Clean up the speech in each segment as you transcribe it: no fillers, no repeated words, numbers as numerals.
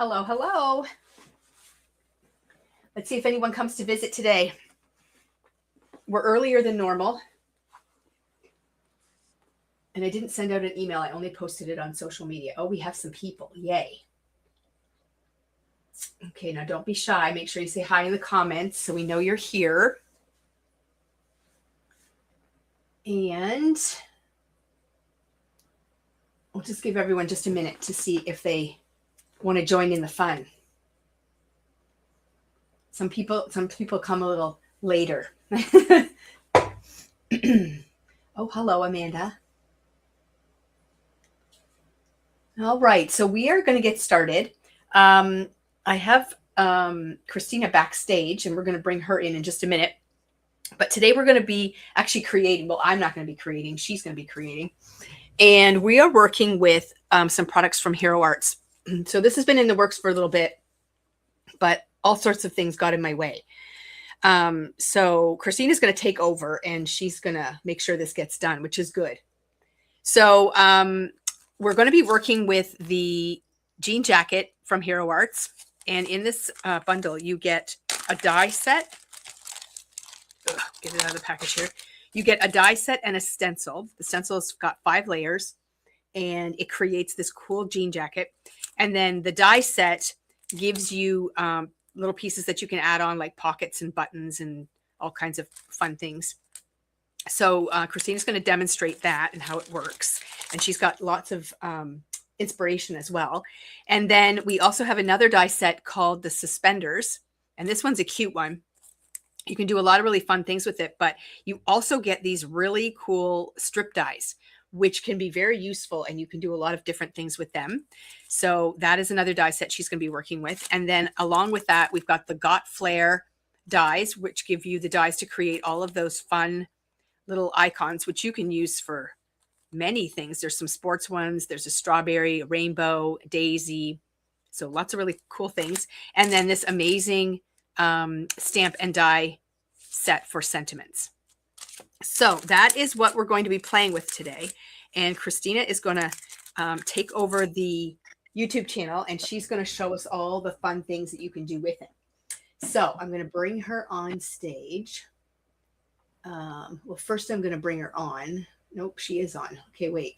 Hello, hello. Let's see if anyone comes to visit today. We're earlier than normal. And I didn't send out an email. I only posted it on social media. Oh, we have some people. Yay. Okay, now don't be shy. Make sure you say hi in the comments so we know you're here. And we'll just give everyone just a minute to see if they want to join in the fun. Some people come a little later. Oh, hello, Amanda. All right, so we are going to get started. I have Christina backstage, and we're going to bring her in just a minute. But today we're going to be actually creating. Well, I'm not going to be creating. She's going to be creating. And we are working with some products from Hero Arts. So this has been in the works for a little bit, but all sorts of things got in my way. So Christina's going to take over, and she's going to make sure this gets done, which is good. So we're going to be working with the jean jacket from Hero Arts. And in this bundle, you get a die set. Get it out of the package here. You get a die set and a stencil. The stencil's got 5 layers, and it creates this cool jean jacket. And then the die set gives you little pieces that you can add on, like pockets and buttons and all kinds of fun things. So Christina's going to demonstrate that and how it works. And she's got lots of inspiration as well. And then we also have another die set called the suspenders. And this one's a cute one. You can do a lot of really fun things with it, but you also get these really cool strip dies, which can be very useful, and you can do a lot of different things with them. So that is another die set she's going to be working with. And then along with that, we've got the Flair dies, which give you the dies to create all of those fun little icons, which you can use for many things. There's some sports ones. There's a strawberry, a rainbow, a daisy. So lots of really cool things. And then this amazing stamp and die set for sentiments. So that is what we're going to be playing with today. And Christina is going to take over the YouTube channel, and she's going to show us all the fun things that you can do with it. So I'm going to bring her on stage. Well, first I'm going to bring her on. Nope, she is on. Okay, wait.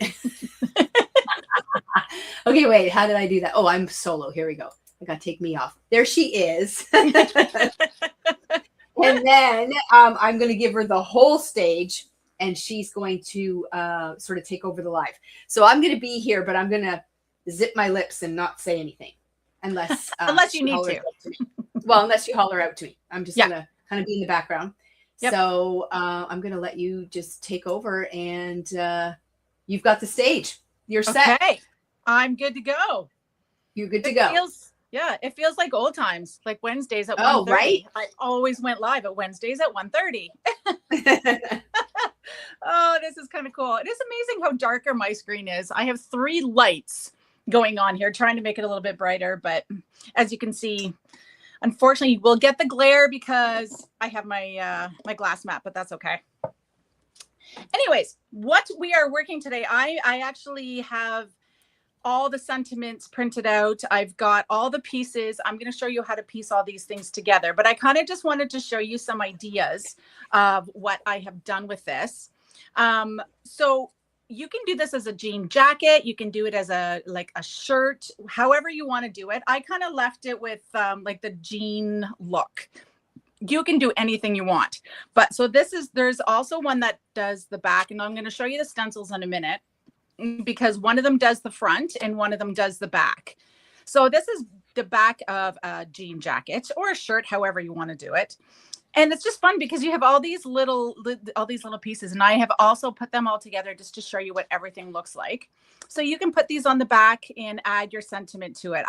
Okay, wait. How did I do that? Oh, I'm solo. Here we go. I got to take me off. There she is. And then I'm going to give her the whole stage, and she's going to sort of take over the live. So I'm going to be here, but I'm going to zip my lips and not say anything unless you need to. Well, unless you holler out to me. I'm just going to kind of be in the background. Yep. So I'm going to let you just take over, and you've got the stage. You're set. Okay. I'm good to go. You're good to go. It feels like old times, like Wednesdays at 1:30. Right? I always went live at Wednesdays at 1:30. Oh, this is kind of cool. It is amazing how darker my screen is. I have 3 lights going on here, trying to make it a little bit brighter. But as you can see, unfortunately, we'll get the glare because I have my my glass mat, but that's okay. Anyways, what we are working today, I actually have all the sentiments printed out. I've got all the pieces. I'm going to show you how to piece all these things together, but I kind of just wanted to show you some ideas of what I have done with this. So you can do this as a jean jacket. You can do it as a shirt, however you want to do it. I kind of left it with like the jean look. You can do anything you want. But so there's also one that does the back, and I'm going to show you the stencils in a minute, because one of them does the front and one of them does the back. So this is the back of a jean jacket or a shirt, however you want to do it. And it's just fun because you have all these little pieces, and I have also put them all together just to show you what everything looks like. So you can put these on the back and add your sentiment to it.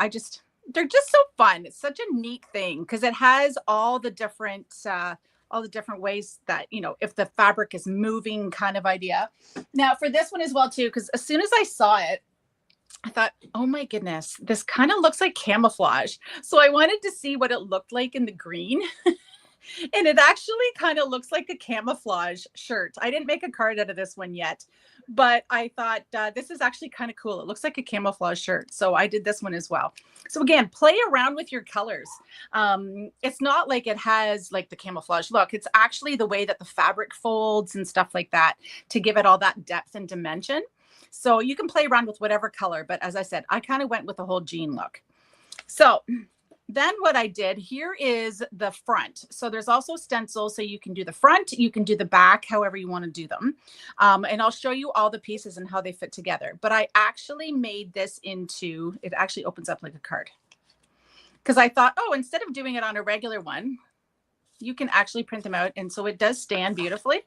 They're just so fun. It's such a neat thing because it has all the different ways that, if the fabric is moving kind of idea. Now for this one as well too, because as soon as I saw it, I thought, oh my goodness, this kind of looks like camouflage. So I wanted to see what it looked like in the green. And it actually kind of looks like a camouflage shirt. I didn't make a card out of this one yet, but I thought this is actually kind of cool. It looks like a camouflage shirt. So I did this one as well. So again, play around with your colors. It's not like it has like the camouflage look. It's actually the way that the fabric folds and stuff like that to give it all that depth and dimension. So you can play around with whatever color. But as I said, I kind of went with the whole jean look. So then what I did here is the front. So there's also stencils. So you can do the front, you can do the back, however you want to do them. And I'll show you all the pieces and how they fit together. But I actually made this into, it actually opens up like a card. Because I thought, oh, instead of doing it on a regular one, you can actually print them out. And so it does stand beautifully.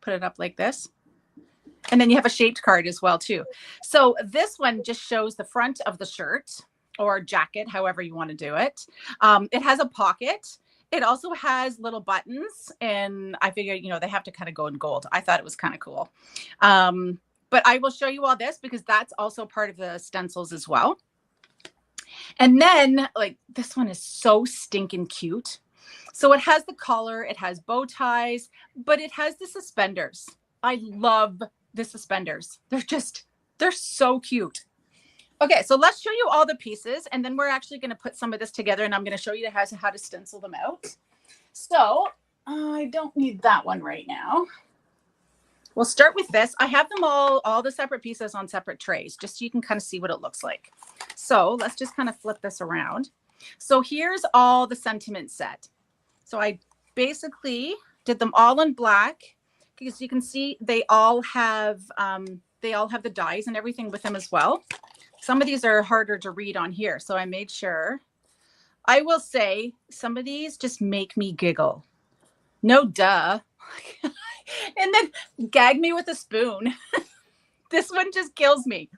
Put it up like this. And then you have a shaped card as well too. So this one just shows the front of the shirt or jacket, however you want to do it. It has a pocket. It also has little buttons. And I figured, you know, they have to kind of go in gold. I thought it was kind of cool. But I will show you all this because that's also part of the stencils as well. And then like this one is so stinking cute. So it has the collar, it has bow ties, but it has the suspenders. I love the suspenders. They're so cute. Okay, so let's show you all the pieces, and then we're actually going to put some of this together, and I'm going to show you how to stencil them out. So I don't need that one right now. We'll start with this. I have them all the separate pieces on separate trays, just so you can kind of see what it looks like. So let's just kind of flip this around. So here's all the sentiment set. So I basically did them all in black because you can see they all have the dies and everything with them as well. Some of these are harder to read on here, so I made sure. I will say some of these just make me giggle. No duh. And then gag me with a spoon. This one just kills me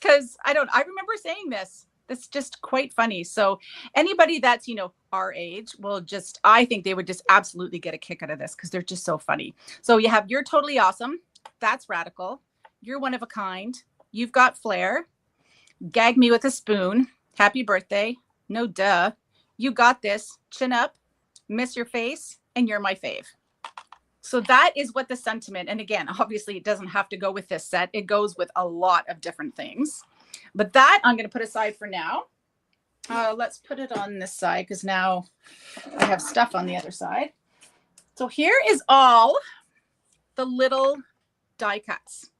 because I remember saying this. That's just quite funny. So anybody that's, you know, our age will just, I think they would just absolutely get a kick out of this because they're just so funny. So you have You're Totally Awesome. That's radical. You're One of a Kind. You've Got Flair. Gag Me with a Spoon. Happy Birthday. No duh. You Got This. Chin Up. Miss Your Face. And You're My Fave. So that is what the sentiment, and again, obviously it doesn't have to go with this set. It goes with a lot of different things. But that I'm going to put aside for now. Let's put it on this side because now I have stuff on the other side. So here is all the little die cuts.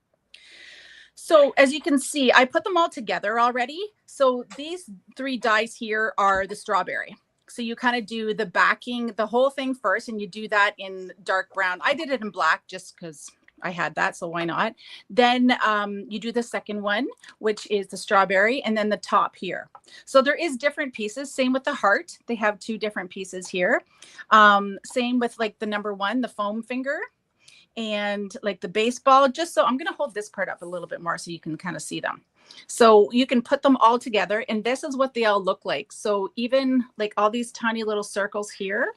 So as you can see, I put them all together already. So these 3 dies here are the strawberry. So you kind of do the backing, the whole thing first, and you do that in dark brown. I did it in black just because I had that, so why not? Then you do the second one, which is the strawberry, and then the top here. So there is different pieces. Same with the heart. They have 2 different pieces here. Same with like the number 1, the foam finger, and like the baseball. Just so I'm going to hold this part up a little bit more so you can kind of see them. So you can put them all together, and this is what they all look like. So even like all these tiny little circles here,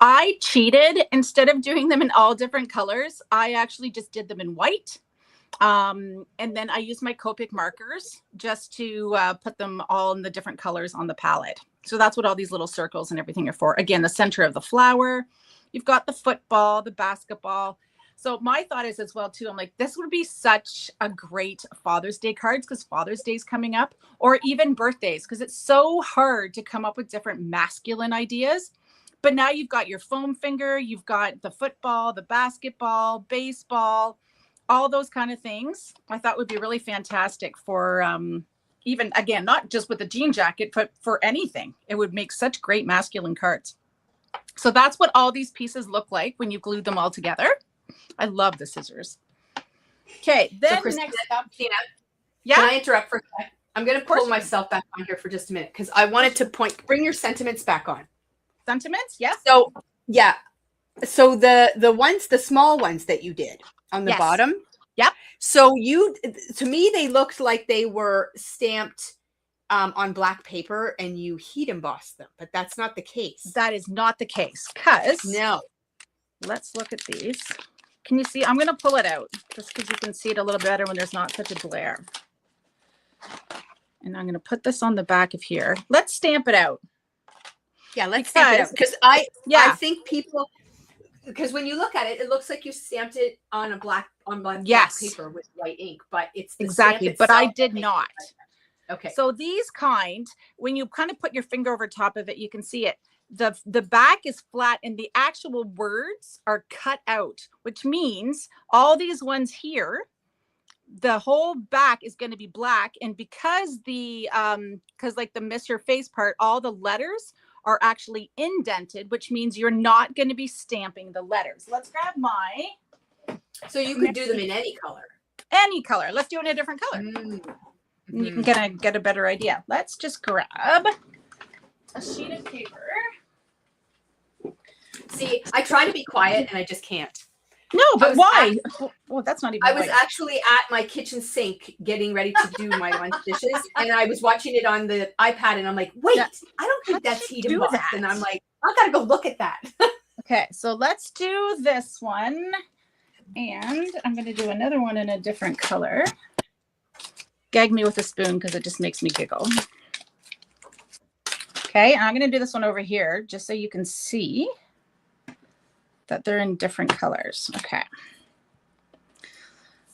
I cheated. Instead of doing them in all different colors, I actually just did them in white. And then I used my Copic markers just to put them all in the different colors on the palette. So that's what all these little circles and everything are for. Again, the center of the flower, you've got the football, the basketball. So my thought is as well too, I'm like, this would be such a great Father's Day cards because Father's Day is coming up, or even birthdays, because it's so hard to come up with different masculine ideas. But now you've got your foam finger, you've got the football, the basketball, baseball, all those kind of things. I thought would be really fantastic for even, again, not just with the jean jacket, but for anything. It would make such great masculine cards. So that's what all these pieces look like when you glued them all together. I love the scissors. Okay, then so Christina, next up. Yeah. Can I interrupt for a sec? I'm going to pull myself back on here for just a minute because I wanted to bring your sentiments back on. Sentiments, yes. So yeah, so the ones, the small ones that you did on the bottom. Yep. So to me, they looked like they were stamped on black paper and you heat embossed them, but that's not the case. That is not the case. Cause no. Let's look at these. Can you see? I'm going to pull it out just because you can see it a little better when there's not such a glare. And I'm going to put this on the back of here. Let's stamp it out. Yeah, let's stamp it out because I yeah, think people, because when you look at it, it looks like you stamped it on black yes, paper with white ink, but it's the stamp exactly. But I itself that did makes it not. different. Okay. So these kind, when you kind of put your finger over top of it, you can see it. The back is flat and the actual words are cut out, which means all these ones here, the whole back is going to be black. And because like the miss your face part, all the letters are actually indented, which means you're not going to be stamping the letters. Let's grab my. So you could do them in any color. Any color. Let's do it in a different color. And you can get a better idea. Let's just grab a sheet of paper. See, I try to be quiet and I just can't. No, but why? Well, that's not even. I was actually at my kitchen sink getting ready to do my lunch dishes, and I was watching it on the iPad, and I'm like, wait, I don't think that's heat embossed. And I'm like, I gotta go look at that. Okay, so let's do this one, and I'm gonna do another one in a different color. Gag me with a spoon because it just makes me giggle. Okay, and I'm gonna do this one over here just so you can see that they're in different colors. Okay.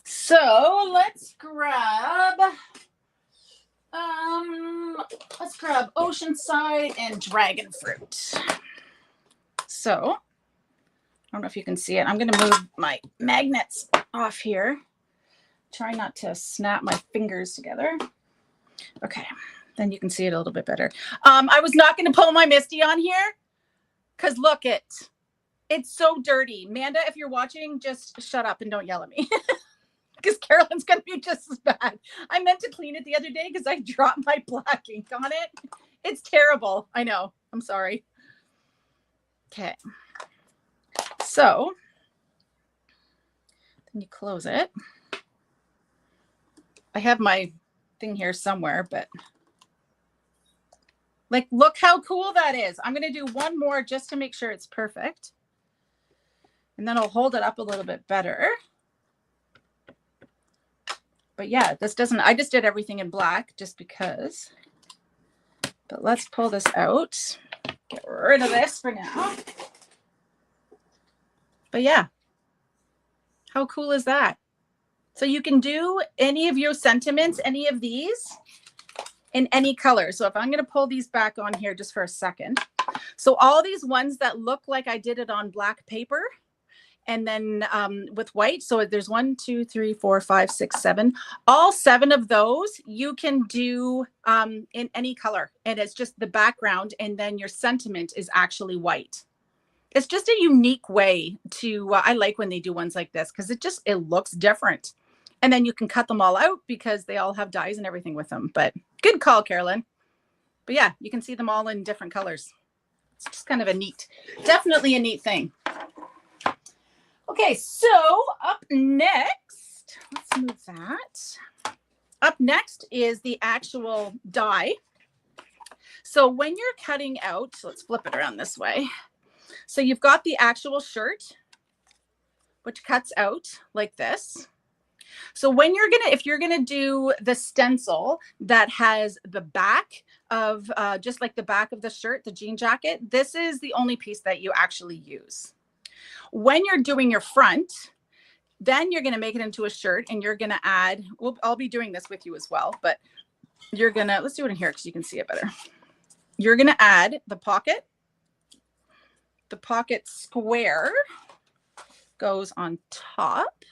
So let's grab Oceanside and Dragon Fruit. So I don't know if you can see it. I'm going to move my magnets off here. Try not to snap my fingers together. Okay, then you can see it a little bit better. I was not going to pull my Misty on here because look it's so dirty. Amanda, if you're watching, just shut up and don't yell at me because Carolyn's going to be just as bad. I meant to clean it the other day because I dropped my black ink on it. It's terrible. I know. I'm sorry. Okay. So then you close it. I have my thing here somewhere, but like, look how cool that is. I'm going to do one more just to make sure it's perfect. And then I'll hold it up a little bit better. But yeah, this doesn't, I just did everything in black just because. But let's pull this out. Get rid of this for now. But yeah, how cool is that? So you can do any of your sentiments, any of these in any color. So if I'm going to pull these back on here just for a second. So all these ones that look like I did it on black paper, and then with white. So there's 1, 2, 3, 4, 5, 6, 7. All 7 of those you can do in any color. And it's just the background. And then your sentiment is actually white. It's just a unique way to, I like when they do ones like this because it looks different. And then you can cut them all out because they all have dies and everything with them. But good call, Carolyn. But yeah, you can see them all in different colors. It's just kind of definitely a neat thing. Okay, so up next, let's move that. Up next is the actual die. So when you're cutting out, let's flip it around this way. So you've got the actual shirt, which cuts out like this. So when if you're gonna do the stencil that has the back of, just like the back of the shirt, the jean jacket, this is the only piece that you actually use. When you're doing your front, then you're going to make it into a shirt and you're going to add, I'll be doing this with you as well, but you're going to, let's do it in here because you can see it better. You're going to add the pocket square goes on top.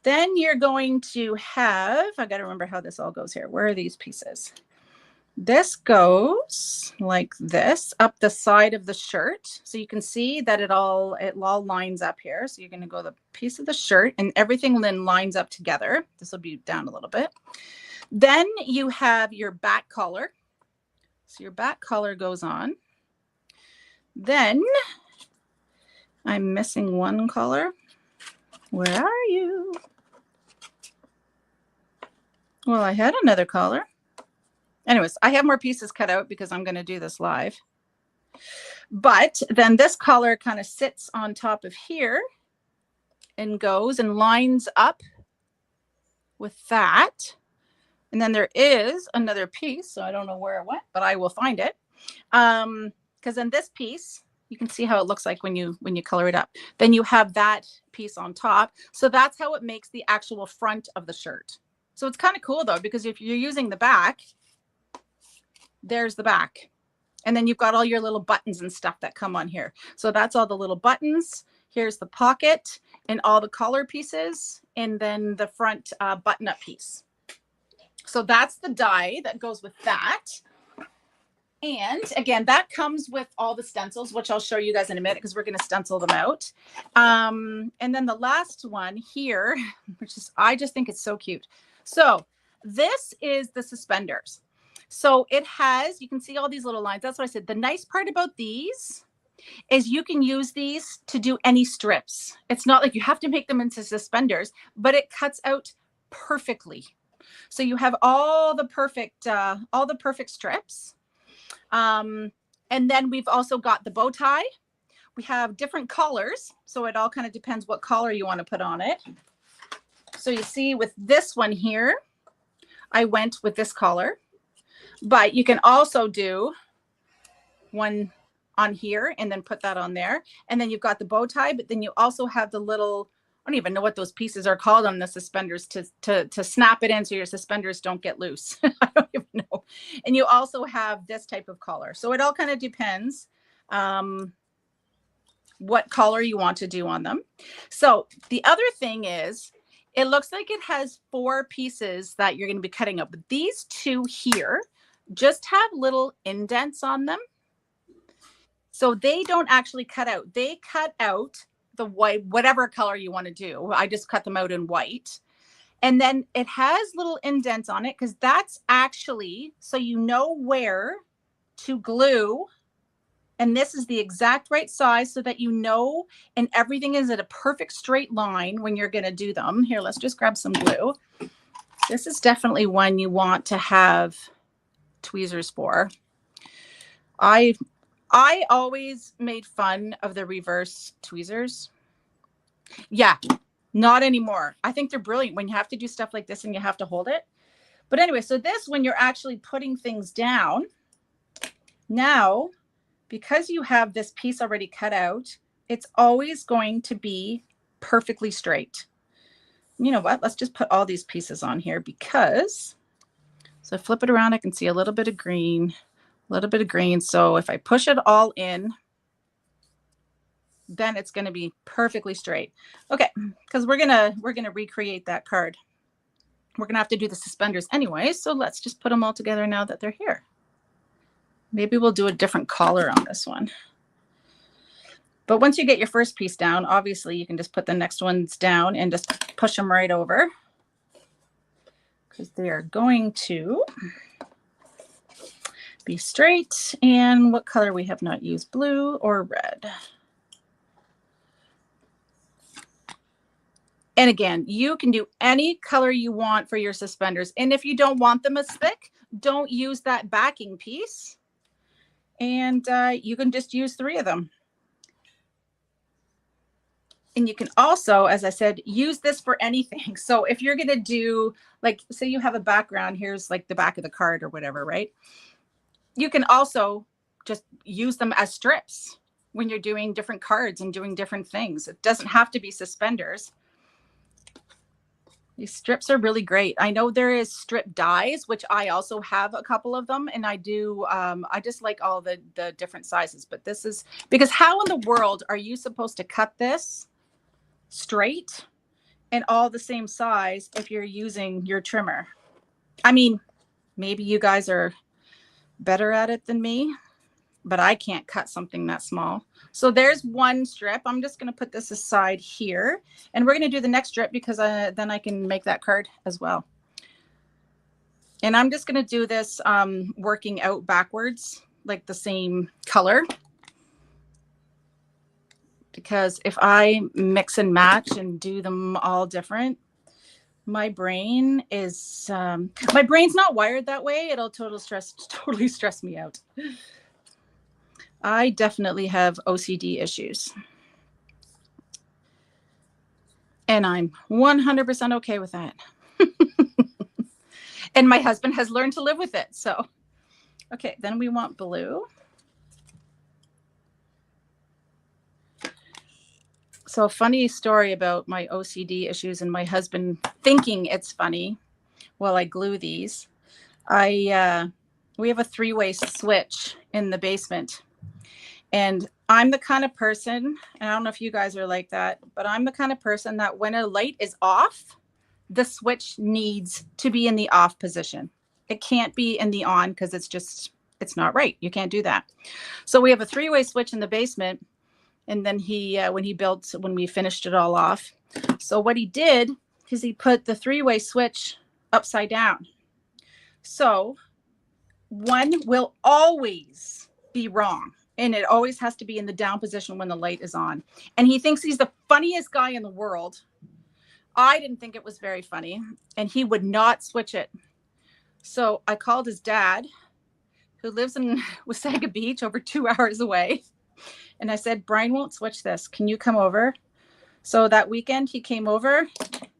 Then you're going to have, I got to remember how this all goes here. Where are these pieces? This goes like this up the side of the shirt. So you can see that it all lines up here. So you're going to go the piece of the shirt and everything then lines up together. This will be down a little bit. Then you have your back collar. So your back collar goes on. Then I'm missing one collar. Where are you? Well, I had another collar. Anyways, I have more pieces cut out because I'm going to do this live. But then this collar kind of sits on top of here and goes and lines up with that. And then there is another piece. So I don't know where it went, but I will find it. Because in this piece, you can see how it looks like when you color it up. Then you have that piece on top. So that's how it makes the actual front of the shirt. So it's kind of cool though, because if you're using the back, there's the back. And then you've got all your little buttons and stuff that come on here. So that's all the little buttons. Here's the pocket and all the collar pieces, and then the front button-up piece. So that's the die that goes with that. And again, that comes with all the stencils, which I'll show you guys in a minute because we're going to stencil them out. And then the last one here, which is, I just think it's so cute. So this is the suspenders. So it has, you can see all these little lines. That's what I said. The nice part about these is you can use these to do any strips. It's not like you have to make them into suspenders, but it cuts out perfectly. So you have all the perfect strips. And then we've also got the bow tie. We have different collars. So it all kind of depends what collar you want to put on it. So you see with this one here, I went with this collar, but you can also do one on here and then put that on there. And then you've got the bow tie, but then you also have the little, I don't even know what those pieces are called on the suspenders to snap it in so your suspenders don't get loose. I don't even know. And you also have this type of collar. So it all kind of depends what collar you want to do on them. So the other thing is, it looks like it has 4 pieces that you're going to be cutting up. But these 2 here just have little indents on them. So they don't actually cut out. They cut out the white, whatever color you want to do. I just cut them out in white. And then it has little indents on it because that's actually so you know where to glue. And this is the exact right size so that you know, and everything is at a perfect straight line when you're going to do them. Here, let's just grab some glue. This is definitely one you want to have tweezers for. I always made fun of the reverse tweezers. Yeah, not anymore. I think they're brilliant when you have to do stuff like this and you have to hold it. But anyway, so this, when you're actually putting things down, now, because you have this piece already cut out, it's always going to be perfectly straight. You know what? Let's just put all these pieces on here because, so flip it around, I can see a little bit of green, a little bit of green. So if I push it all in, then it's going to be perfectly straight. Okay, because we're gonna recreate that card. We're gonna have to do the suspenders anyway, so let's just put them all together now that they're here. Maybe we'll do a different collar on this one. But once you get your first piece down, obviously you can just put the next ones down and just push them right over because they are going to be straight. And what color we have not used, blue or red. And again, you can do any color you want for your suspenders. And if you don't want them as thick, don't use that backing piece. And you can just use 3 of them. And you can also, as I said, use this for anything. So if you're going to do, like, say you have a background, here's like the back of the card or whatever, right? You can also just use them as strips when you're doing different cards and doing different things. It doesn't have to be suspenders. These strips are really great. I know there is strip dies, which I also have a couple of them. And I do, I just like all the different sizes. But this is, because how in the world are you supposed to cut this straight and all the same size if you're using your trimmer? I mean, maybe you guys are better at it than me, but I can't cut something that small. So there's one strip. I'm just going to put this aside here, and we're going to do the next strip because then I can make that card as well. And I'm just going to do this working out backwards, like the same color. Because if I mix and match and do them all different, my brain is, my brain's not wired that way. It'll totally stress me out. I definitely have OCD issues. And I'm 100% okay with that. And my husband has learned to live with it. So Okay, then we want blue. So a funny story about my OCD issues and my husband thinking it's funny while I glue these. We have a 3-way switch in the basement. And I'm the kind of person, and I don't know if you guys are like that, but I'm the kind of person that when a light is off, the switch needs to be in the off position. It can't be in the on because it's not right. You can't do that. So we have a 3-way switch in the basement. And then when we finished it all off. So what he did is he put the 3-way switch upside down. So one will always be wrong. And it always has to be in the down position when the light is on. And he thinks he's the funniest guy in the world. I didn't think it was very funny. And he would not switch it. So I called his dad, who lives in Wasaga Beach, over 2 hours away. And I said, Brian won't switch this. Can you come over? So that weekend he came over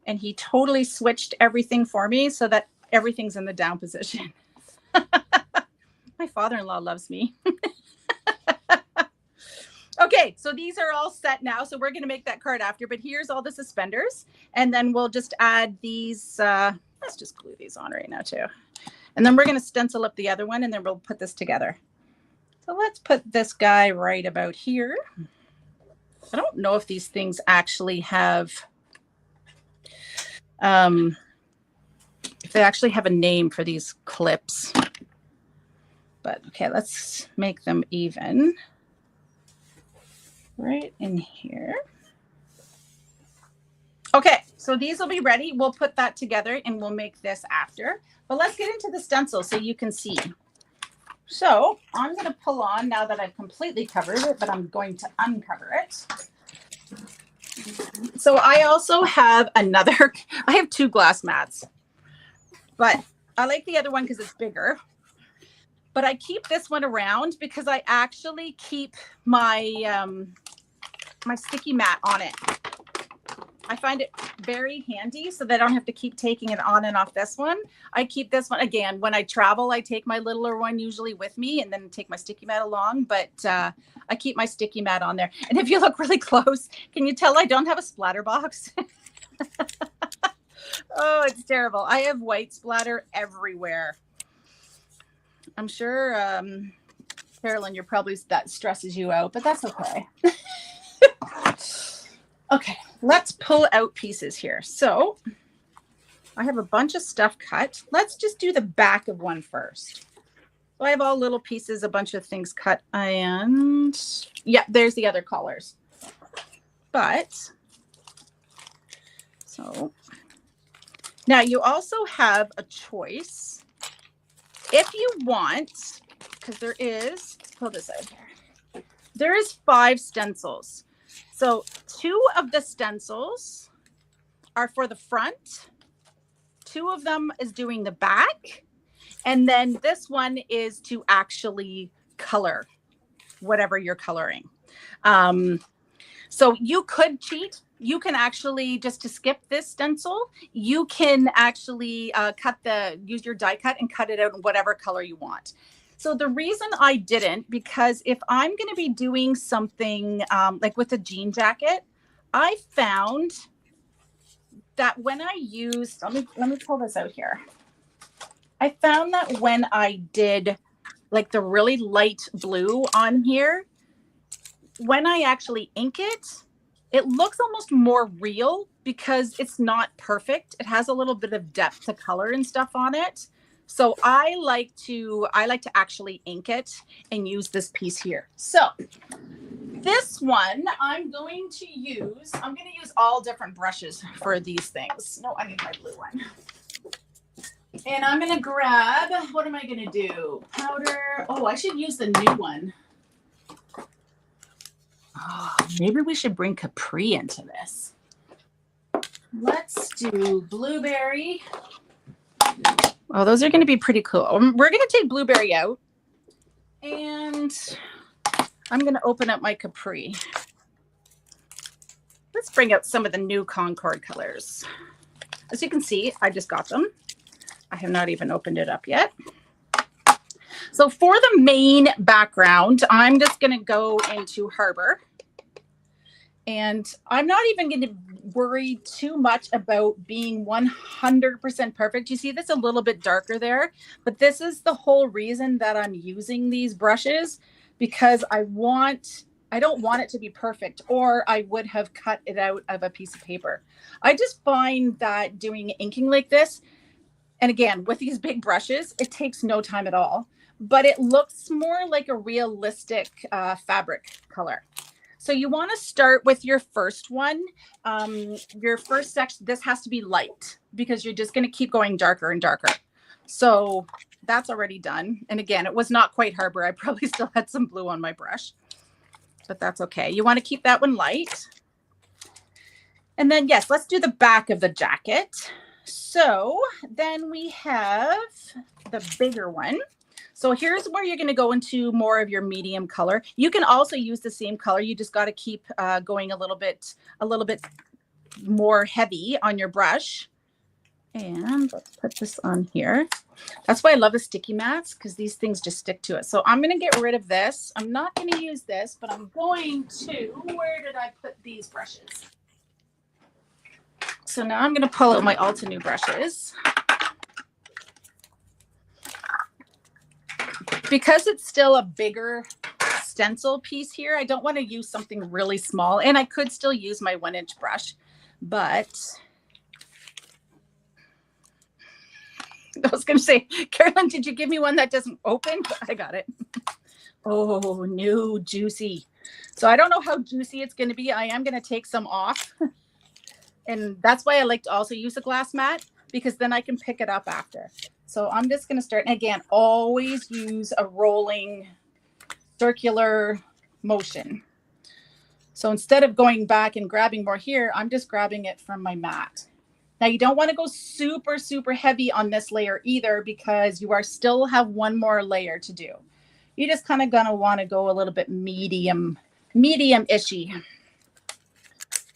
and he totally switched everything for me so that everything's in the down position. My father-in-law loves me. Okay, so these are all set now. So we're going to make that card after, but here's all the suspenders. And then we'll just add these. Let's just glue these on right now too. And then we're going to stencil up the other one and then we'll put this together. So let's put this guy right about here. I don't know if these things actually have, if they actually have a name for these clips. But okay, let's make them even. Right in here. Okay, so these will be ready. We'll put that together and we'll make this after. But let's get into the stencil so you can see. So I'm going to pull on now that I've completely covered it, but I'm going to uncover it. So I also have I have 2 glass mats, but I like the other one because it's bigger. But I keep this one around because I actually keep my, my sticky mat on it. I find it very handy so that I don't have to keep taking it on and off this one. I keep this one, again, when I travel, I take my littler one usually with me and then take my sticky mat along, but I keep my sticky mat on there. And if you look really close, can you tell I don't have a splatter box? Oh, it's terrible. I have white splatter everywhere. I'm sure, Carolyn, that stresses you out, but that's okay. Okay, let's pull out pieces here. So I have a bunch of stuff cut. Let's just do the back of one first. So I have all little pieces, a bunch of things cut, and yeah, there's the other collars. But so now you also have a choice if you want, because there is, pull this out here. There is 5 stencils. So 2 of the stencils are for the front. 2 of them is doing the back. And then this one is to actually color whatever you're coloring. So you could cheat. You can actually, just to skip this stencil, you can actually use your die cut and cut it out in whatever color you want. So the reason I didn't, because if I'm going to be doing something like with a jean jacket, I found that when I used, let me pull this out here. I found that when I did like the really light blue on here, when I actually ink it, it looks almost more real because it's not perfect. It has a little bit of depth to color and stuff on it. So I like to actually ink it and use this piece here. So this one I'm going to use all different brushes for these things. No, I need my blue one. And I'm going to grab, what am I going to do? Powder. Oh, I should use the new one. Oh, maybe we should bring Capri into this. Let's do blueberry. Oh, those are going to be pretty cool. We're going to take blueberry out. And I'm going to open up my Capri. Let's bring out some of the new Concord colors. As you can see, I just got them. I have not even opened it up yet. So for the main background, I'm just going to go into Harbor. And I'm not even going to worry too much about being 100% perfect. You see that's a little bit darker there, but this is the whole reason that I'm using these brushes, because I don't want it to be perfect, or I would have cut it out of a piece of paper. I just find that doing inking like this, and again, with these big brushes, it takes no time at all, but it looks more like a realistic fabric color. So you want to start with your first one. Your first section, this has to be light because you're just going to keep going darker and darker. So that's already done. And again, it was not quite Harbor. I probably still had some blue on my brush, but that's okay. You want to keep that one light. And then, yes, let's do the back of the jacket. So then we have the bigger one. So here's where you're going to go into more of your medium color. You can also use the same color. You just got to keep going a little bit more heavy on your brush. And let's put this on here. That's why I love the sticky mats, because these things just stick to it. So I'm going to get rid of this. I'm not going to use this, but I'm going to, where did I put these brushes? So now I'm going to pull out my Ulta new brushes. Because it's still a bigger stencil piece here, I don't want to use something really small, and I could still use my 1-inch brush, but I was going to say, Carolyn, did you give me one that doesn't open? I got it. Oh, new juicy. So I don't know how juicy it's going to be. I am going to take some off, and that's why I like to also use a glass mat, because then I can pick it up after. So I'm just going to start. And again, always use a rolling circular motion. So instead of going back and grabbing more here, I'm just grabbing it from my mat. Now you don't want to go super, super heavy on this layer either, because you are still have one more layer to do. You just kind of going to want to go a little bit medium-ishy.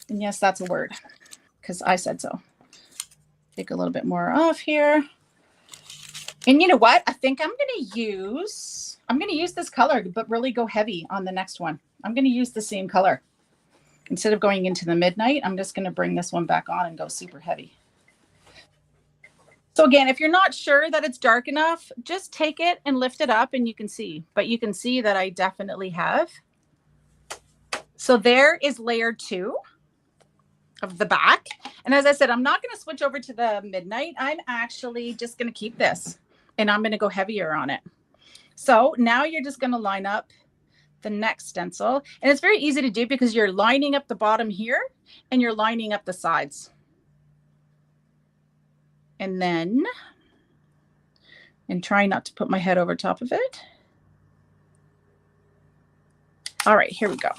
And yes, that's a word, because I said so. Take a little bit more off here. And you know what? I think I'm going to use this color, but really go heavy on the next one. I'm going to use the same color. Instead of going into the midnight, I'm just going to bring this one back on and go super heavy. So again, if you're not sure that it's dark enough, just take it and lift it up and you can see. But you can see that I definitely have. So there is layer 2 of the back. And as I said, I'm not going to switch over to the midnight. I'm actually just going to keep this, and I'm going to go heavier on it. So now you're just going to line up the next stencil. And it's very easy to do because you're lining up the bottom here and you're lining up the sides. And then, and try not to put my head over top of it. All right, here we go.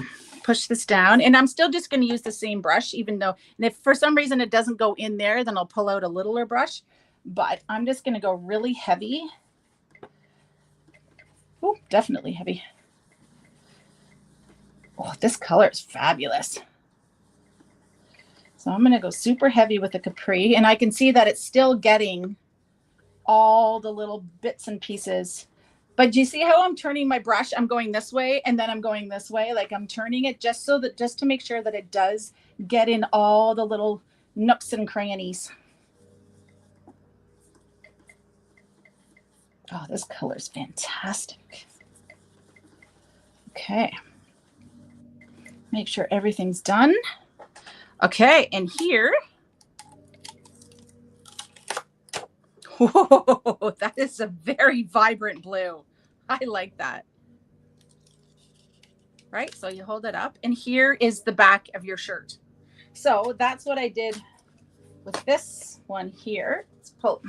Push this down, and I'm still just going to use the same brush, even though, and if for some reason it doesn't go in there, then I'll pull out a littler brush, but I'm just going to go really heavy. Oh, definitely heavy. Oh, this color is fabulous. So I'm going to go super heavy with the capri, and I can see that it's still getting all the little bits and pieces. But do you see how I'm turning my brush? I'm going this way and then I'm going this way. Like I'm turning it just to make sure that it does get in all the little nooks and crannies. Oh, this color is fantastic. Okay. Make sure everything's done. Okay, and here. Whoa, that is a very vibrant blue. I like that. Right, so you hold it up, and here is the back of your shirt. So that's what I did with this one here. Let's pull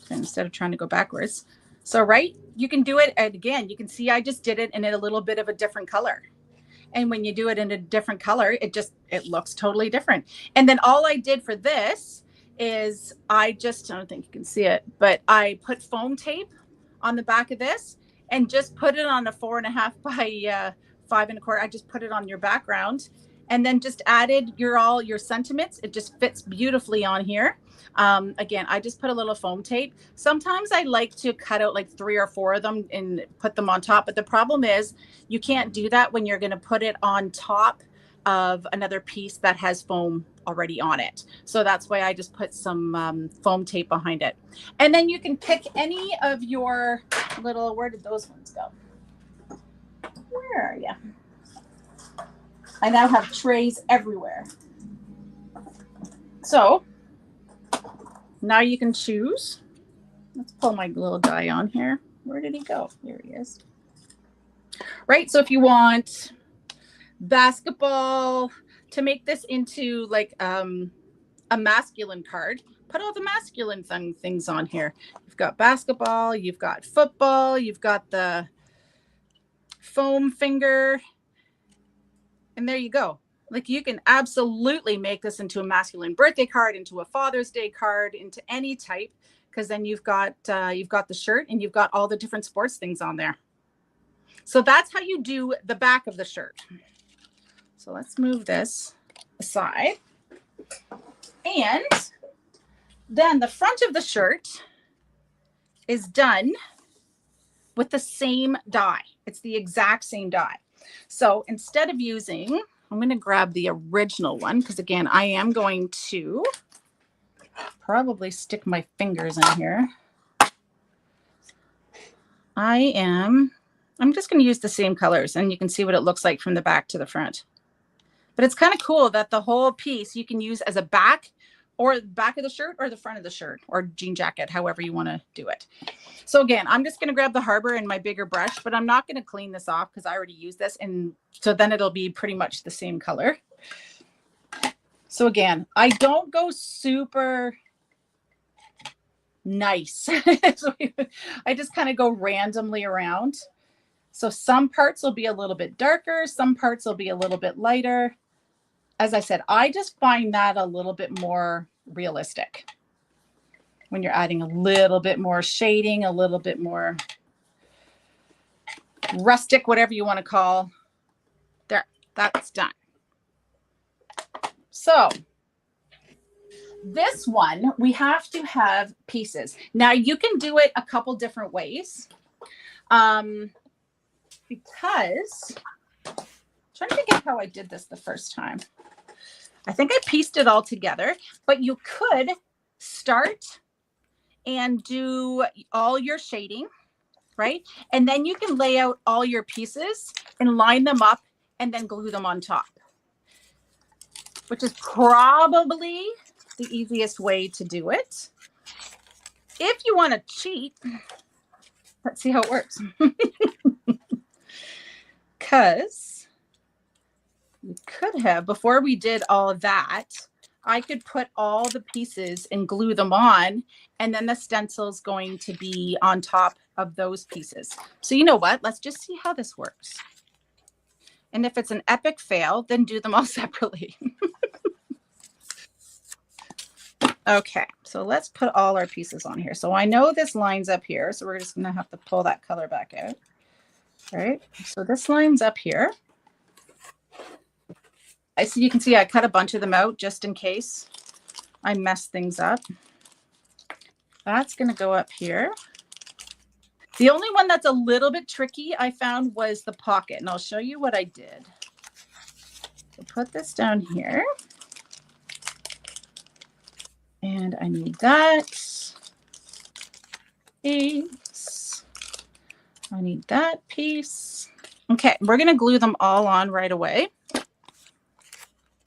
instead of trying to go backwards. So right, you can do it, and again, you can see I just did it in a little bit of a different color. And when you do it in a different color, it looks totally different. And then all I did for this is I don't think you can see it, but I put foam tape on the back of this and just put it on a 4.5 by 5 1/4. I just put it on your background, and then just added all your sentiments. It just fits beautifully on here. Again, I just put a little foam tape. Sometimes I like to cut out like 3 or 4 of them and put them on top. But the problem is you can't do that when you're going to put it on top of another piece that has foam already on it. So that's why I just put some foam tape behind it. And then you can pick any of your little, where did those ones go? Where are you? I now have trays everywhere. So now you can choose. Let's pull my little guy on here. Where did he go? Here he is. Right. So if you want basketball, to make this into like a masculine card, put all the masculine things on here. You've got basketball, you've got football, you've got the foam finger, and there you go. Like you can absolutely make this into a masculine birthday card, into a Father's Day card, into any type, because then you've got the shirt and you've got all the different sports things on there. So that's how you do the back of the shirt. So let's move this aside. And then the front of the shirt is done with the same die. It's the exact same die. So instead of using, I'm going to grab the original one because again, I am going to probably stick my fingers in here. I'm just going to use the same colors and you can see what it looks like from the back to the front. But it's kind of cool that the whole piece you can use as a back or back of the shirt or the front of the shirt or jean jacket, however you want to do it. So again, I'm just going to grab the harbor and my bigger brush, but I'm not going to clean this off because I already used this. And so then it'll be pretty much the same color. So again, I don't go super nice. So I just kind of go randomly around. So some parts will be a little bit darker. Some parts will be a little bit lighter. As I said, I just find that a little bit more realistic when you're adding a little bit more shading, a little bit more rustic, whatever you want to call. There, that's done. So this one, we have to have pieces. Now you can do it a couple different ways. Because I'm trying to think of how I did this the first time. I think I pieced it all together, but you could start and do all your shading, right? And then you can lay out all your pieces and line them up and then glue them on top, which is probably the easiest way to do it. If you want to cheat, let's see how it works. Because you could have, before we did all of that, I could put all the pieces and glue them on, and then the stencil's going to be on top of those pieces. So you know what? Let's just see how this works. And if it's an epic fail, then do them all separately. Okay, so let's put all our pieces on here. So I know this lines up here, so we're just going to have to pull that color back out. All right, so this lines up here. You can see I cut a bunch of them out just in case I mess things up. That's going to go up here. The only one that's a little bit tricky I found was the pocket, and I'll show you what I did. So put this down here. And I need that piece. I need that piece. Okay, we're going to glue them all on right away.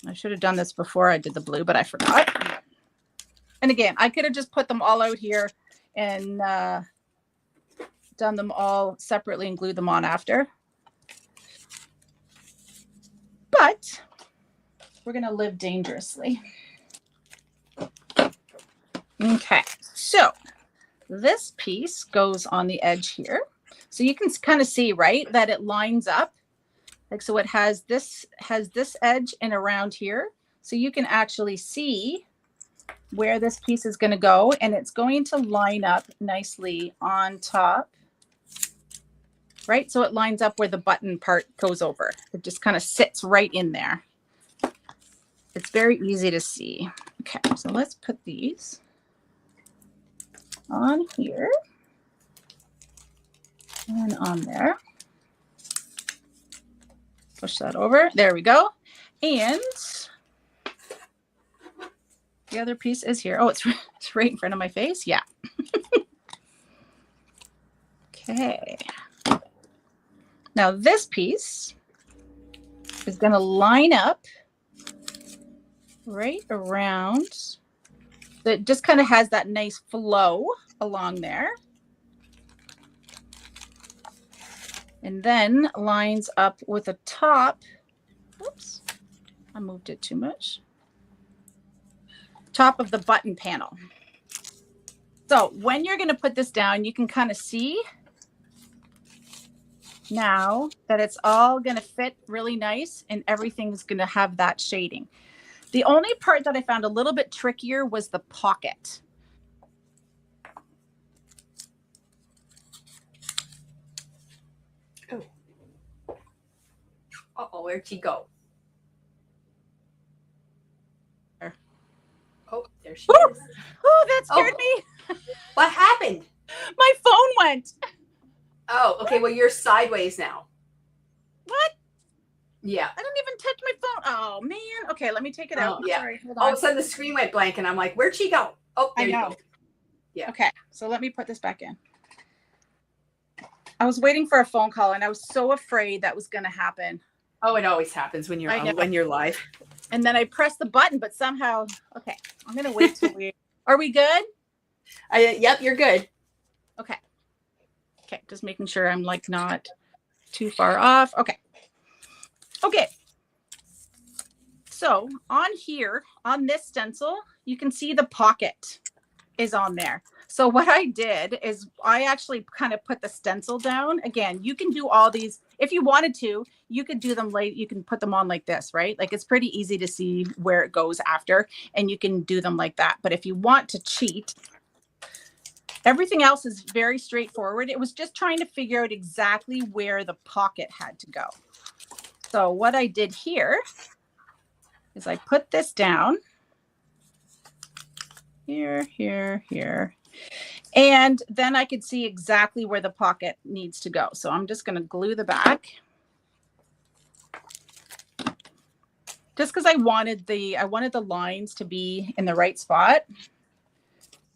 I should have done this before I did the blue, but I forgot. And again, I could have just put them all out here and done them all separately and glued them on after. But we're going to live dangerously. Okay, so this piece goes on the edge here. So you can kind of see, right, that it lines up. Like, so it has this edge and around here. So you can actually see where this piece is going to go, and it's going to line up nicely on top, right? So it lines up where the button part goes over. It just kind of sits right in there. it's very easy to see. Okay, so let's put these on here and on there. Push that over. There we go. And the other piece is here. Oh, it's right in front of my face. Yeah. Okay. Now this piece is going to line up right around. It just kind of has that nice flow along there. And then lines up with the top. Oops, I moved it too much. Top of the button panel. So when you're going to put this down, you can kind of see now that it's all going to fit really nice and everything's going to have that shading. The only part that I found a little bit trickier was the pocket. Oh. Uh-oh, where'd she go? There. Oh, there she Woo! is. Oh, that scared me. What happened? My phone went. Oh, okay. Well, you're sideways now. What? Yeah. I didn't even touch my phone. Oh, man. Okay, let me take it out. Oh, yeah. Sorry, hold All on. of a sudden the screen went blank and I'm like, where'd she go? Oh, there I you know. go. Yeah. Okay, so let me put this back in. I was waiting for a phone call and I was so afraid that was going to happen. Oh, it always happens when you're live. And then I pressed the button, but somehow, okay, I'm going to wait till are we good? Yep, you're good. Okay. Okay, just making sure I'm like not too far off. Okay. Okay. So on here, on this stencil, you can see the pocket is on there. So what I did is I actually kind of put the stencil down. Again, you can do all these. If you wanted to, you could do them like, you can put them on like this, right? Like it's pretty easy to see where it goes after, and you can do them like that. But if you want to cheat, everything else is very straightforward. It was just trying to figure out exactly where the pocket had to go. So what I did here is I put this down here, here, here. And then I could see exactly where the pocket needs to go. So I'm just going to glue the back. Just because I wanted the lines to be in the right spot.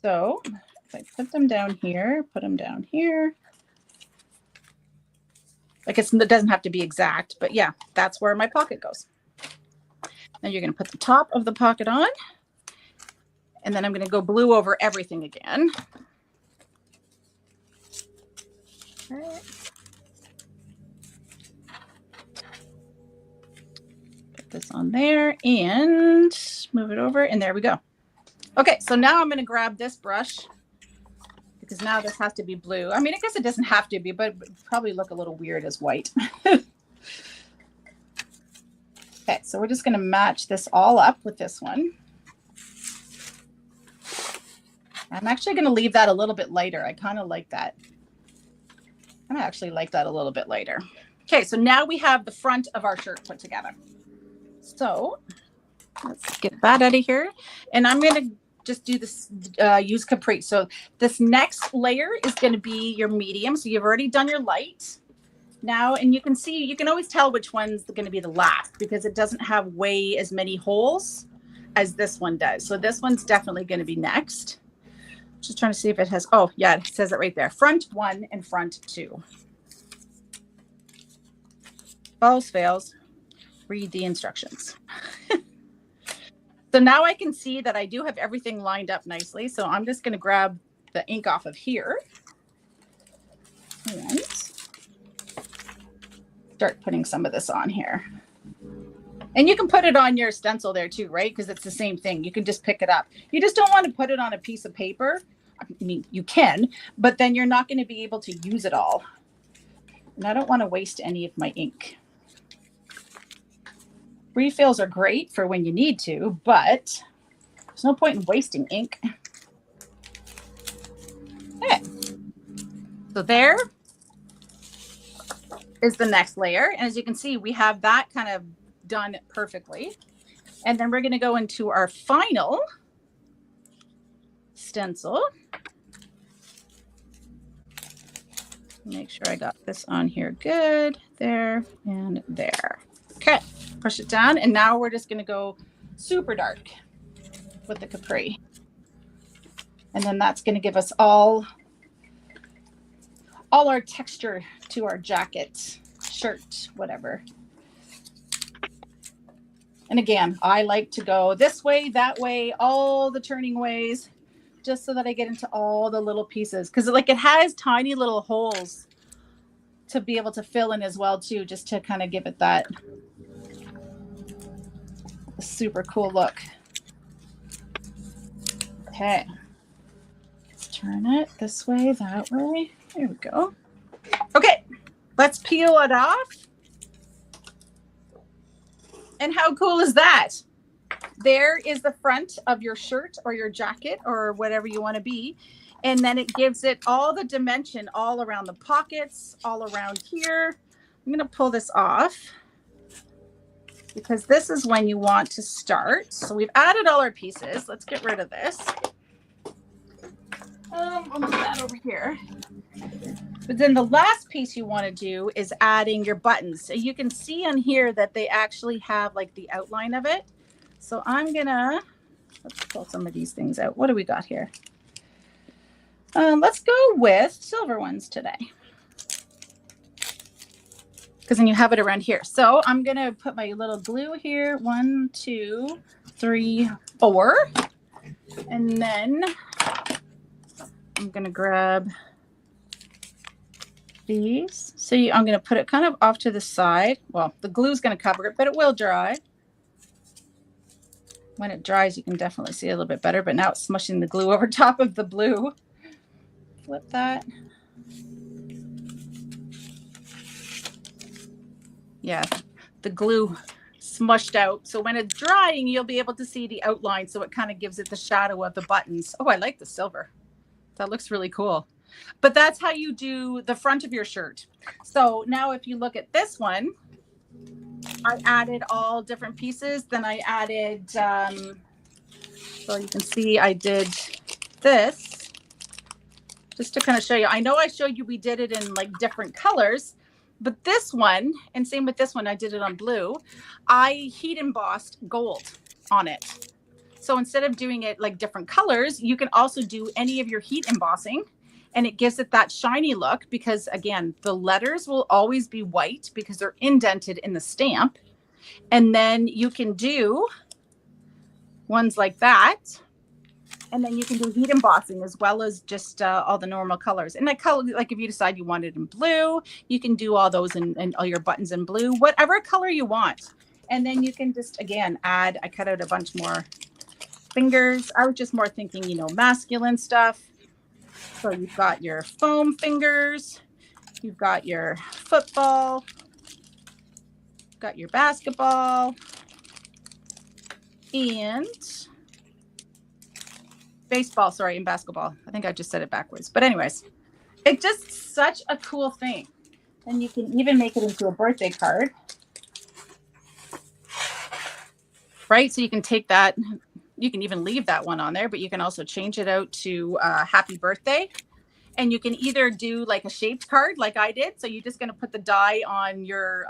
So if I put them down here, put them down here. Like it doesn't have to be exact, but yeah, that's where my pocket goes. Now you're going to put the top of the pocket on. And then I'm going to go blue over everything again. Okay. Put this on there and move it over, and there we go. Okay, so now I'm going to grab this brush because now this has to be blue. I mean, I guess it doesn't have to be, but it would probably look a little weird as white. Okay, so we're just going to match this all up with this one. I'm actually going to leave that a little bit lighter. I kind of like that. I actually like that a little bit lighter. Okay, so now we have the front of our shirt put together. So let's get that out of here. And I'm going to just do this, use Capri. So this next layer is going to be your medium. So you've already done your light now, and you can see, you can always tell which one's going to be the last because it doesn't have way as many holes as this one does. So this one's definitely going to be next. Just trying to see if it has, oh yeah, it says it right there. Front 1 and front 2. Falls, fails, read the instructions. So now I can see that I do have everything lined up nicely. So I'm just going to grab the ink off of here and start putting some of this on here. And you can put it on your stencil there too, right? Because it's the same thing. You can just pick it up. You just don't want to put it on a piece of paper. I mean, you can, but then you're not going to be able to use it all. And I don't want to waste any of my ink. Refills are great for when you need to, but there's no point in wasting ink. Okay. So there is the next layer. And as you can see, we have that kind of done perfectly. And then we're going to go into our final stencil. Make sure I got this on here good. There and there. Okay, push it down. And now we're just going to go super dark with the capri. And then that's going to give us all our texture to our jacket, shirt, whatever. And again, I like to go this way, that way, all the turning ways, just so that I get into all the little pieces. Because like it has tiny little holes to be able to fill in as well too, just to kind of give it that super cool look. Okay. Let's turn it this way, that way. There we go. Okay, let's peel it off. And how cool is that? There is the front of your shirt or your jacket or whatever you want to be. And then it gives it all the dimension all around the pockets, all around here. I'm going to pull this off because this is when you want to start. So we've added all our pieces. Let's get rid of this. I'll move that over here. But then the last piece you want to do is adding your buttons. So you can see on here that they actually have like the outline of it. So I'm gonna, let's pull some of these things out. What do we got here? Let's go with silver ones today. Because then you have it around here. So I'm gonna put my little glue here. 1, 2, 3, 4. And then I'm gonna grab these. So I'm going to put it kind of off to the side. Well, the glue is going to cover it, but it will dry. When it dries, you can definitely see a little bit better, but now it's smushing the glue over top of the blue. Flip that. Yeah, the glue smushed out. So when it's drying, you'll be able to see the outline. So it kind of gives it the shadow of the buttons. Oh, I like the silver. That looks really cool. But that's how you do the front of your shirt. So now if you look at this one, I added all different pieces. Then I added, so you can see I did this just to kind of show you. I know I showed you we did it in like different colors, but this one, and same with this one, I did it on blue. I heat embossed gold on it. So instead of doing it like different colors, you can also do any of your heat embossing. And it gives it that shiny look because, again, the letters will always be white because they're indented in the stamp. And then you can do ones like that. And then you can do heat embossing as well as just all the normal colors. And like if you decide you want it in blue, you can do all those and all your buttons in blue, whatever color you want. And then you can just, again, add, I cut out a bunch more fingers. I was just more thinking, you know, masculine stuff. So you've got your foam fingers, you've got your football, you've got your basketball, and baseball, sorry, and basketball. I think I just said it backwards. But anyways, it's just such a cool thing. And you can even make it into a birthday card. Right? So you can take that. You can even leave that one on there, but you can also change it out to happy birthday. And you can either do like a shaped card like I did. So you're just going to put the die on your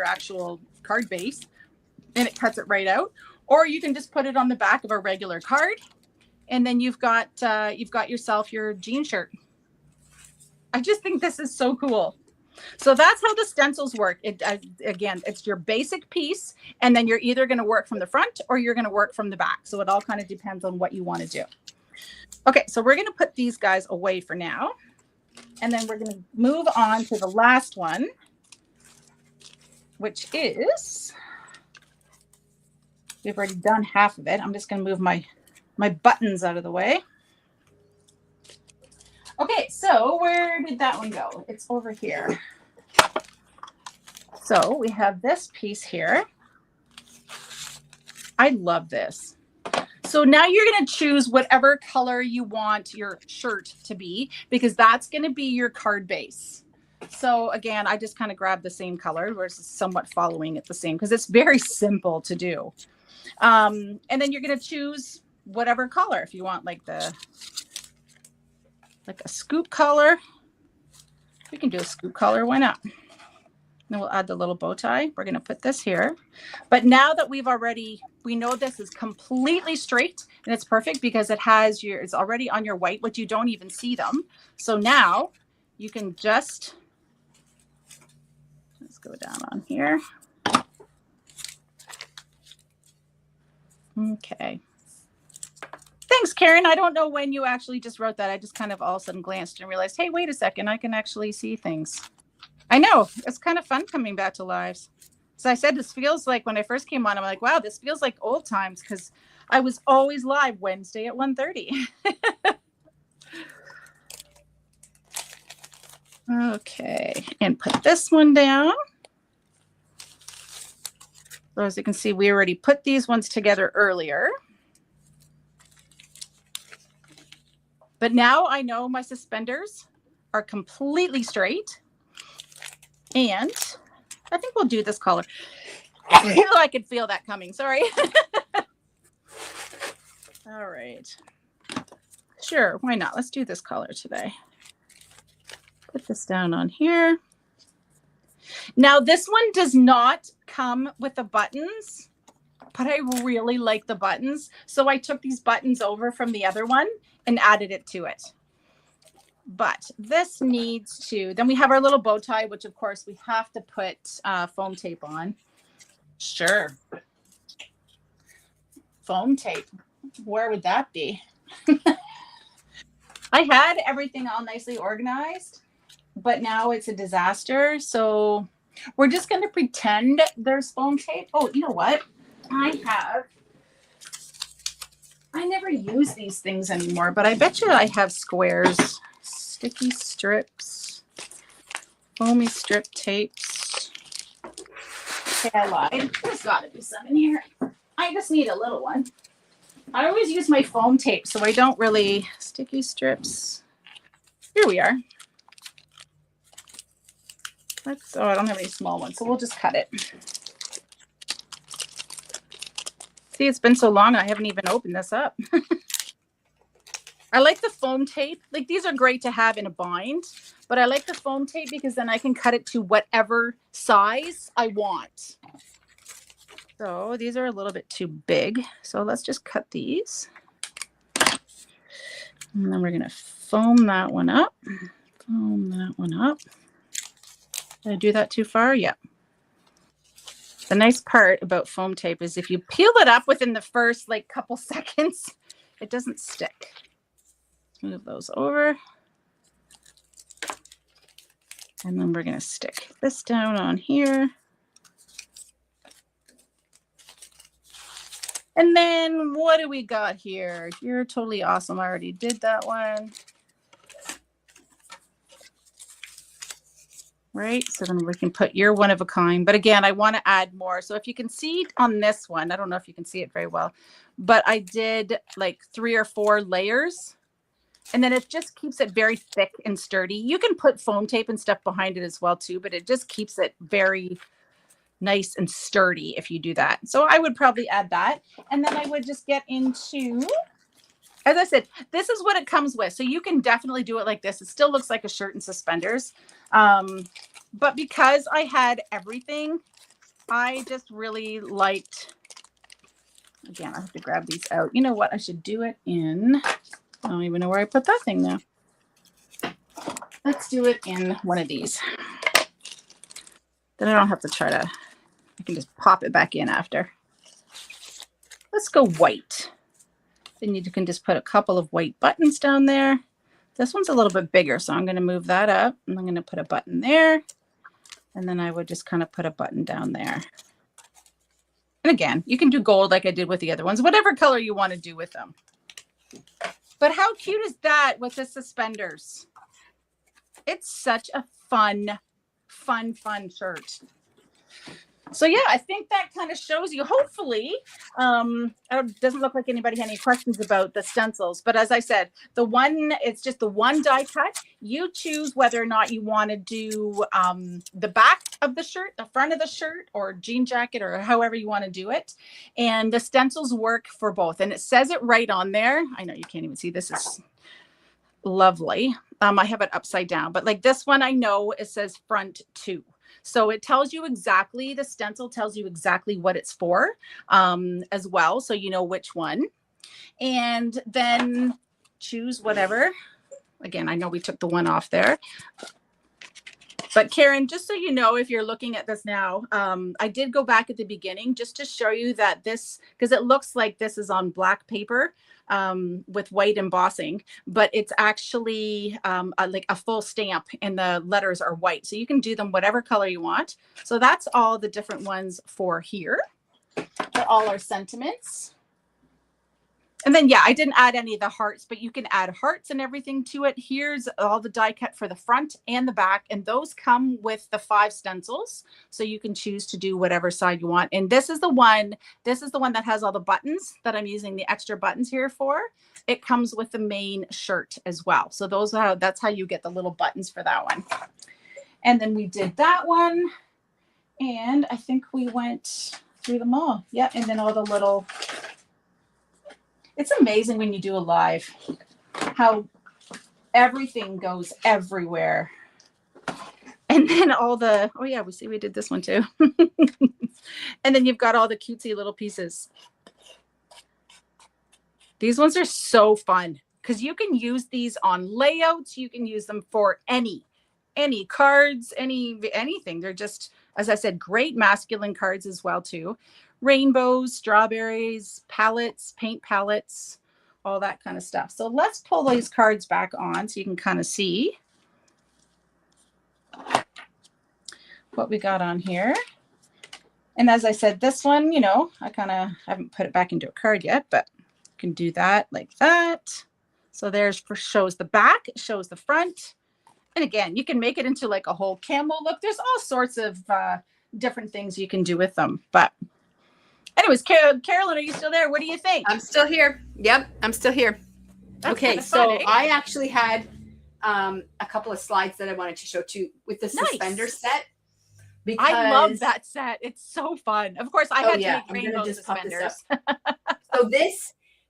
actual card base and it cuts it right out. Or you can just put it on the back of a regular card. And then you've got yourself your jean shirt. I just think this is so cool. So that's how the stencils work. Again, it's your basic piece, and then you're either going to work from the front or you're going to work from the back. So it all kind of depends on what you want to do. Okay, so we're going to put these guys away for now, and then we're going to move on to the last one, which is, we've already done half of it. I'm just going to move my buttons out of the way. Okay, so where did that one go? It's over here. So we have this piece here. I love this. So now you're going to choose whatever color you want your shirt to be, because that's going to be your card base. So again, I just kind of grabbed the same color, where it's somewhat following it the same, because it's very simple to do. And then you're going to choose whatever color. If you want like a scoop color, we can do a scoop color. Why not? Then we'll add the little bow tie. We're going to put this here. But now that we know this is completely straight, and it's perfect because it's already on your white, but you don't even see them. So now you can let's go down on here. Okay. Thanks, Karen. I don't know when you actually just wrote that. I just kind of all of a sudden glanced and realized, hey, wait a second, I can actually see things. I know. It's kind of fun coming back to lives. So I said, this feels like when I first came on, I'm like, wow, this feels like old times because I was always live Wednesday at 1:30. Okay. And put this one down. So as you can see, we already put these ones together earlier. But now I know my suspenders are completely straight. And I think we'll do this color. I could feel that coming. Sorry. All right. Sure. Why not? Let's do this color today. Put this down on here. Now, this one does not come with the buttons, but I really like the buttons. So I took these buttons over from the other one and added it to it. But this needs to, then we have our little bow tie, which of course we have to put foam tape on. Sure. Foam tape. Where would that be? I had everything all nicely organized, but now it's a disaster. So we're just going to pretend there's foam tape. Oh, you know what? I never use these things anymore, but I bet you I have squares. Sticky strips, foamy strip tapes. Okay, I lied. There's got to be some in here. I just need a little one. I always use my foam tape, so I don't really sticky strips. Here we are. I don't have any small ones, so we'll just cut it. See, it's been so long, I haven't even opened this up. I like the foam tape. Like, these are great to have in a bind, but I like the foam tape because then I can cut it to whatever size I want. So these are a little bit too big. So let's just cut these. And then we're going to foam that one up. Foam that one up. Did I do that too far? Yeah. The nice part about foam tape is if you peel it up within the first couple seconds, it doesn't stick. Move those over. And then we're going to stick this down on here. And then what do we got here? You're totally awesome. I already did that one. Right, so then we can put your one of a kind. But again, I want to add more. So if you can see on this one, I don't know if you can see it very well, but I did 3 or 4 layers. And then it just keeps it very thick and sturdy. You can put foam tape and stuff behind it as well too, but it just keeps it very nice and sturdy if you do that. So I would probably add that. And then I would just get into, as I said, this is what it comes with. So you can definitely do it like this. It still looks like a shirt and suspenders. But because I had everything, I just really liked, again, I have to grab these out. You know what? I should do it in, I don't even know where I put that thing now. Let's do it in one of these. Then I don't have to try to, I can just pop it back in after. Let's go white. Then you can just put a couple of white buttons down there. This one's a little bit bigger, so I'm going to move that up. And I'm going to put a button there. And then I would just kind of put a button down there. And again, you can do gold like I did with the other ones, whatever color you want to do with them. But how cute is that with the suspenders? It's such a fun shirt. So yeah, I think that kind of shows you, hopefully, it doesn't look like anybody had any questions about the stencils, but as I said, it's just the one die cut. You choose whether or not you want to do the back of the shirt, the front of the shirt, or jean jacket, or however you want to do it. And the stencils work for both. And it says it right on there. I know you can't even see this. Is lovely. I have it upside down, but like this one, I know it says front 2. So it tells you exactly, the stencil tells you exactly what it's for as well. So you know which one. And then choose whatever. Again, I know we took the one off there. But Karen, just so you know, if you're looking at this now, I did go back at the beginning just to show you that this, because it looks like this is on black paper with white embossing, but it's actually like a full stamp and the letters are white. So you can do them whatever color you want. So that's all the different ones for here. They're all our sentiments. And then, yeah, I didn't add any of the hearts, but you can add hearts and everything to it. Here's all the die cut for the front and the back, and those come with the 5 stencils. So you can choose to do whatever side you want. And this is the one that has all the buttons that I'm using the extra buttons here for. It comes with the main shirt as well. So that's how you get the little buttons for that one. And then we did that one. And I think we went through them all. Yeah, and then all the little... It's amazing when you do a live, how everything goes everywhere. And then all the, oh yeah, we did this one too. And then you've got all the cutesy little pieces. These ones are so fun because you can use these on layouts. You can use them for any cards, anything. They're just, as I said, great masculine cards as well too. Rainbows, strawberries, palettes, paint palettes, all that kind of stuff. So let's pull these cards back on so you can kind of see what we got on here. And as I said, this one, you know, I kind of haven't put it back into a card yet, but you can do that like that. So there's shows the back, it shows the front. And again, you can make it into like a whole camel look. There's all sorts of different things you can do with them. But anyways, Carolyn, are you still there? What do you think? I'm still here. Yep, I'm still here. That's okay, so fun, eh? I actually had a couple of slides that I wanted to show too with the suspender set. Because I love that set. It's so fun. Of course, I had to make rainbow suspenders. So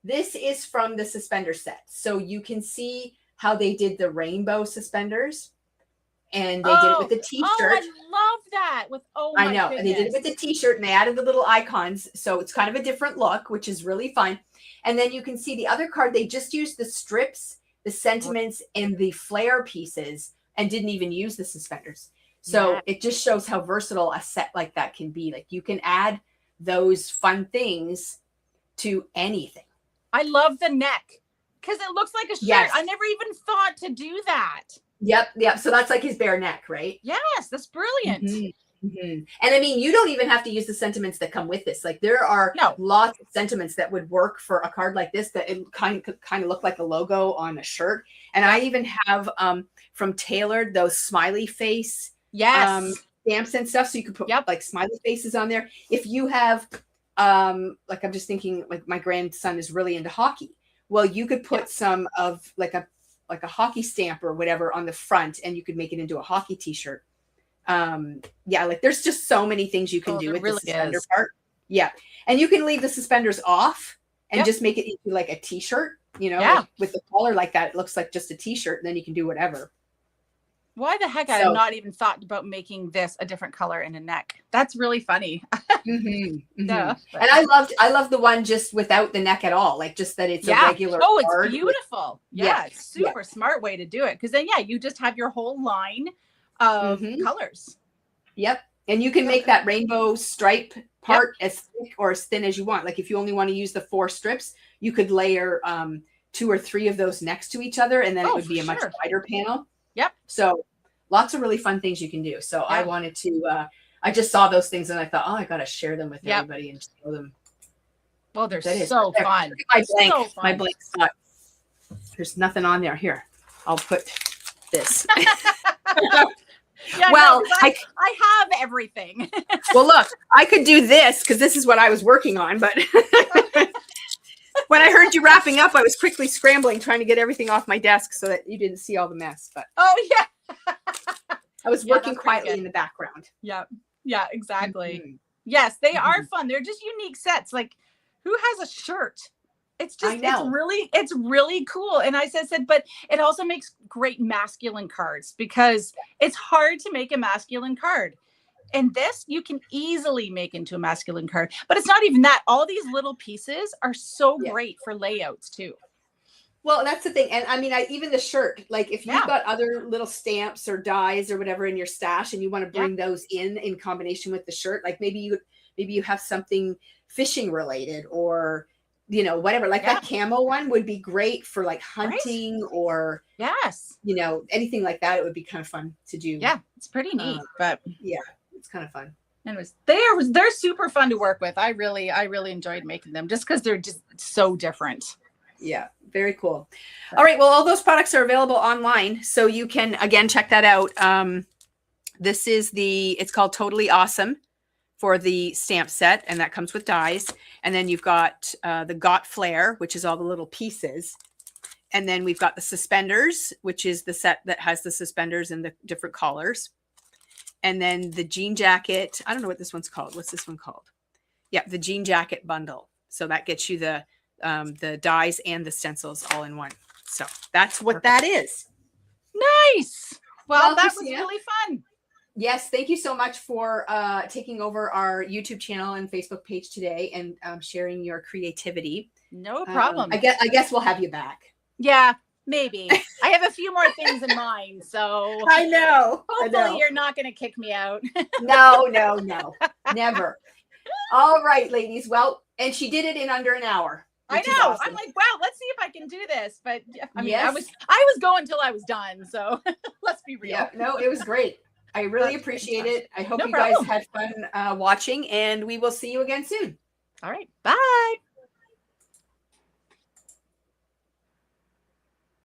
this is from the suspender set. So you can see how they did the rainbow suspenders. And they did it with the t-shirt. Oh, I love that. I know. And they did it with the t-shirt and they added the little icons. So it's kind of a different look, which is really fun. And then you can see the other card. They just used the strips, the sentiments, and the Flair pieces and didn't even use the suspenders. So it just shows how versatile a set like that can be. Like you can add those fun things to anything. I love the neck because it looks like a shirt. Yes. I never even thought to do that. Yep. So that's like his bare neck, right? Yes, that's brilliant. Mm-hmm. Mm-hmm. And I mean, you don't even have to use the sentiments that come with this. Like there are lots of sentiments that would work for a card like this that it kind of look like a logo on a shirt. And I even have from Tailored those smiley face stamps and stuff. So you can put like smiley faces on there. If you have like I'm just thinking like my grandson is really into hockey. Well, you could put some of like a hockey stamp or whatever on the front and you could make it into a hockey t-shirt. Like there's just so many things you can do with the suspender part. Yeah. And you can leave the suspenders off and just make it into like a t-shirt, you know, like with the collar like that. It looks like just a t-shirt and then you can do whatever. Why the heck I have not even thought about making this a different color in a neck. That's really funny. And I love the one just without the neck at all. Like just that it's a regular card. It's beautiful. It's super smart way to do it. Because then you just have your whole line of colors. Yep. And you can make that rainbow stripe part as thick or as thin as you want. Like if you only want to use the 4 strips, you could layer 2 or 3 of those next to each other and then it would be a much wider panel. Yep. So lots of really fun things you can do. So I wanted to, I just saw those things and I thought, I got to share them with everybody and show them. Well, they're so fun. My blank spot. There's nothing on there. Here, I'll put this. Yeah, Well, no, I have everything. well, look, I could do this because this is what I was working on. But when I heard you wrapping up, I was quickly scrambling, trying to get everything off my desk so that you didn't see all the mess. But Oh yeah. I was working quietly in the background. Yeah. Yeah, exactly. Mm-hmm. Yes, they are fun. They're just unique sets. Like, who has a shirt? It's just it's really cool. And I said, but it also makes great masculine cards because it's hard to make a masculine card. And this you can easily make into a masculine card. But it's not even that. All these little pieces are so great for layouts too. Well, that's the thing. And I mean, even the shirt, like if you've got other little stamps or dies or whatever in your stash and you want to bring those in combination with the shirt, like maybe you have something fishing related or, you know, whatever, like that camo one would be great for like hunting or, you know, anything like that. It would be kind of fun to do. Yeah, it's pretty neat, but yeah, it's kind of fun. Anyways, they're super fun to work with. I really enjoyed making them just because they're just so different. Yeah, very cool. All right, well, all those products are available online, so you can again check that out. This is it's called Totally Awesome for the stamp set, and that comes with dies. And then you've got the Got Flair, which is all the little pieces. And then we've got the suspenders, which is the set that has the suspenders and the different collars. And then the jean jacket. I don't know what this one's called. What's this one called? Yeah, the jean jacket bundle. So that gets you the dies and the stencils all in one. So that's what that is. Nice. Well, that was really fun. Yes, thank you so much for taking over our YouTube channel and Facebook page today and sharing your creativity. No problem. I guess we'll have you back. Yeah, maybe. I have a few more things in mind, so I know. Hopefully you're not going to kick me out. No, never. All right, ladies. Well, and she did it in under an hour. I know. Awesome. I'm like, wow, let's see if I can do this. But I mean, I was going till I was done. So let's be real. Yeah, no, it was great. I really appreciate it. I hope you guys had fun watching, and we will see you again soon. All right. Bye.